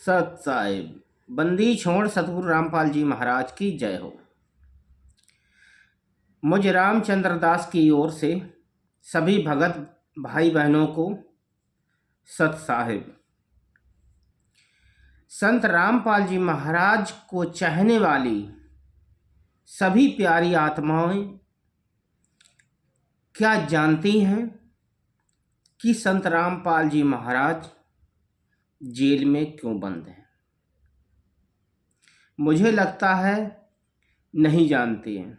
सत साहिब बंदी छोड़ सतगुरु रामपाल जी महाराज की जय हो। मुझ रामचंद्र दास की ओर से सभी भगत भाई बहनों को सत साहिब। संत रामपाल जी महाराज को चाहने वाली सभी प्यारी आत्माएं क्या जानती हैं कि संत रामपाल जी महाराज जेल में क्यों बंद हैं? मुझे लगता है नहीं जानती हैं।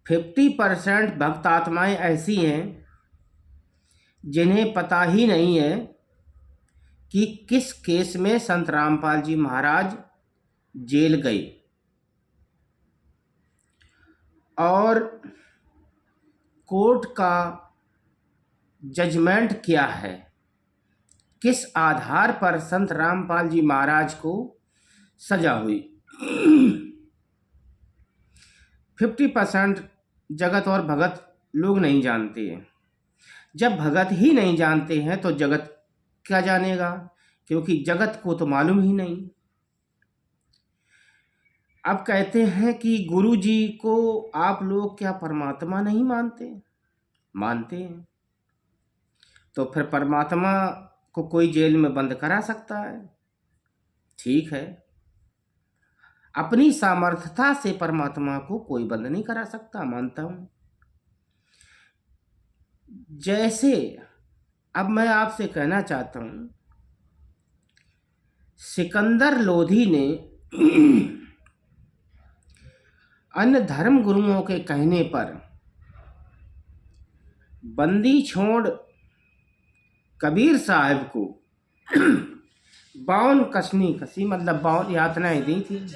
50% भक्त आत्माएं ऐसी हैं जिन्हें पता ही नहीं है कि किस केस में संत रामपाल जी महाराज जेल गए और कोर्ट का जजमेंट क्या है, किस आधार पर संत रामपाल जी महाराज को सजा हुई। 50% जगत और भगत लोग नहीं जानते हैं। जब भगत ही नहीं जानते हैं तो जगत क्या जानेगा, क्योंकि जगत को तो मालूम ही नहीं। अब कहते हैं कि गुरु जी को आप लोग क्या परमात्मा नहीं मानते? मानते हैं। तो फिर परमात्मा को कोई जेल में बंद करा सकता है? ठीक है, अपनी सामर्थ्यता से परमात्मा को कोई बंद नहीं करा सकता, मानता हूं। जैसे अब मैं आपसे कहना चाहता हूं, सिकंदर लोधी ने अन्य धर्म गुरुओं के कहने पर बंदी छोड़ कबीर साहब को 52 कसनी कसी, मतलब 52 यातनाएं दी थी,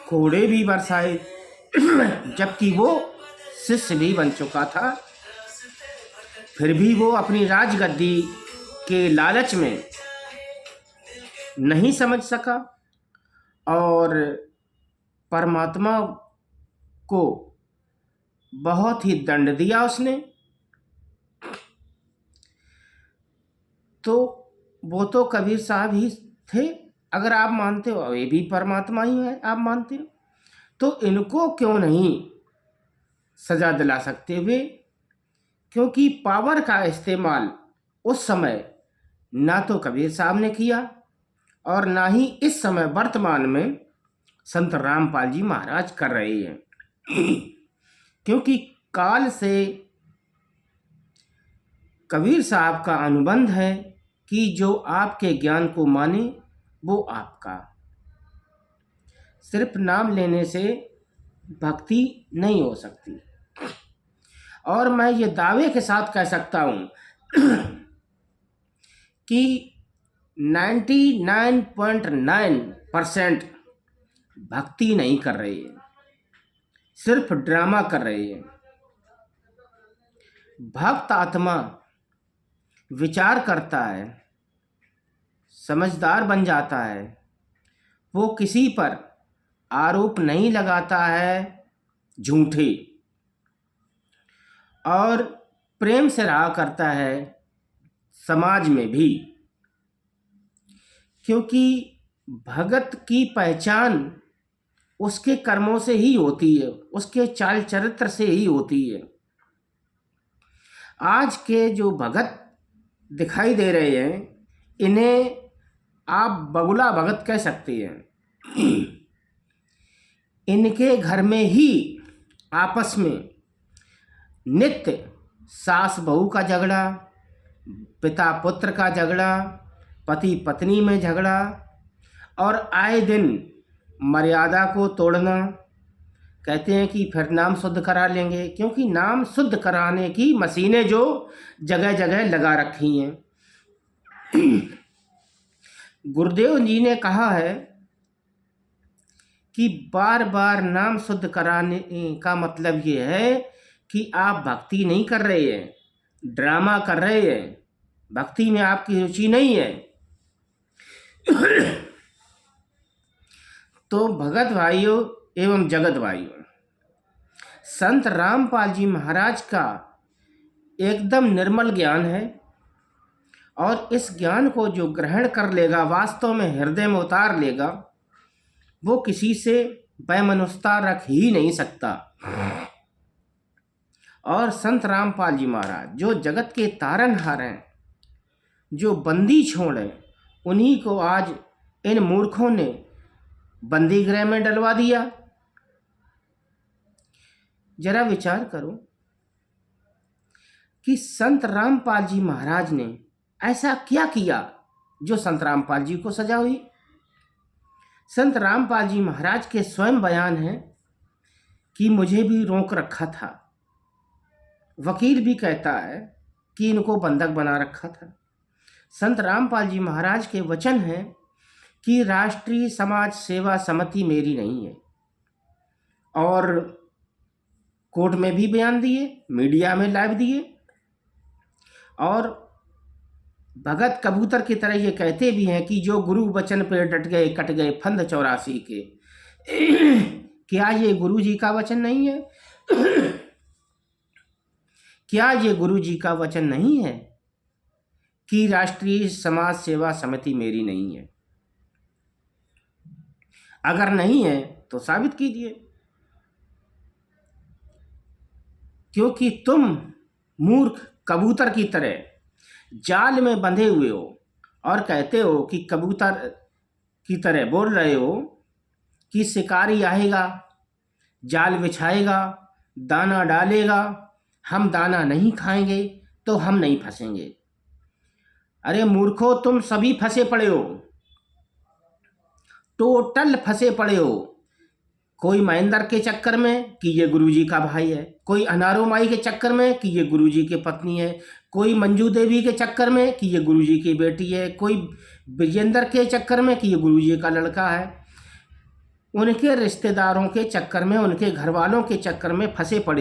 कोड़े भी बरसाए, जबकि वो शिष्य भी बन चुका था। फिर भी वो अपनी राजगद्दी के लालच में नहीं समझ सका और परमात्मा को बहुत ही दंड दिया उसने। तो वो तो कबीर साहब ही थे। अगर आप मानते हो ये भी परमात्मा ही है, आप मानते हो, तो इनको क्यों नहीं सजा दिला सकते वे? क्योंकि पावर का इस्तेमाल उस समय ना तो कबीर साहब ने किया और ना ही इस समय वर्तमान में संत रामपाल जी महाराज कर रहे हैं। क्योंकि काल से कबीर साहब का अनुबंध है कि जो आपके ज्ञान को माने वो आपका। सिर्फ नाम लेने से भक्ति नहीं हो सकती। और मैं ये दावे के साथ कह सकता हूं कि 99.9% भक्ति नहीं कर रहे हैं, सिर्फ ड्रामा कर रहे हैं। भक्त आत्मा विचार करता है, समझदार बन जाता है, वो किसी पर आरोप नहीं लगाता है झूठे, और प्रेम से रहा करता है समाज में भी। क्योंकि भगत की पहचान उसके कर्मों से ही होती है, उसके चाल चरित्र से ही होती है। आज के जो भगत दिखाई दे रहे हैं, इन्हें आप बगुला भगत कह सकते हैं। इनके घर में ही आपस में नित्य सास बहू का झगड़ा, पिता पुत्र का झगड़ा, पति पत्नी में झगड़ा, और आए दिन मर्यादा को तोड़ना। कहते हैं कि फिर नाम शुद्ध करा लेंगे, क्योंकि नाम शुद्ध कराने की मशीनें जो जगह जगह लगा रखी हैं। गुरुदेव जी ने कहा है कि बार बार नाम शुद्ध कराने का मतलब ये है कि आप भक्ति नहीं कर रहे हैं, ड्रामा कर रहे हैं, भक्ति में आपकी रुचि नहीं है। तो भगत भाइयों एवं जगत भाइयों, संत रामपाल जी महाराज का एकदम निर्मल ज्ञान है, और इस ज्ञान को जो ग्रहण कर लेगा, वास्तव में हृदय में उतार लेगा, वो किसी से वैमनस्यता रख ही नहीं सकता। और संत रामपाल जी महाराज जो जगत के तारनहार हैं, जो बंदी छोड़ हैं, उन्हीं को आज इन मूर्खों ने बंदी गृह में डलवा दिया। जरा विचार करो कि संत रामपाल जी महाराज ने ऐसा क्या किया जो संत रामपाल जी को सजा हुई। संत रामपाल जी महाराज के स्वयं बयान हैं कि मुझे भी रोक रखा था, वकील भी कहता है कि इनको बंधक बना रखा था। संत रामपाल जी महाराज के वचन हैं कि राष्ट्रीय समाज सेवा समिति मेरी नहीं है, और कोर्ट में भी बयान दिए, मीडिया में लाइव दिए, और भगत कबूतर की तरह ये कहते भी हैं कि जो गुरु वचन पे डट गए कट गए फंद 84 के। क्या ये गुरु जी का वचन नहीं है? क्या ये गुरु जी का वचन नहीं है कि राष्ट्रीय समाज सेवा समिति मेरी नहीं है? अगर नहीं है तो साबित कीजिए, क्योंकि तुम मूर्ख कबूतर की तरह जाल में बंधे हुए हो और कहते हो कि कबूतर की तरह बोल रहे हो कि शिकारी आएगा, जाल बिछाएगा, दाना डालेगा, हम दाना नहीं खाएंगे तो हम नहीं फंसेंगे। अरे मूर्खो, तुम सभी फंसे पड़े हो, टोटल फंसे पड़े हो। कोई महेंद्र के चक्कर में कि ये गुरुजी का भाई है, कोई अनारो माई के चक्कर में कि ये गुरुजी की पत्नी है, कोई मंजू देवी के चक्कर में कि ये गुरुजी की बेटी है, कोई विजेंद्र के चक्कर में कि ये गुरुजी का लड़का है। उनके रिश्तेदारों के चक्कर में, उनके घर वालों के चक्कर में फंसे पड़े।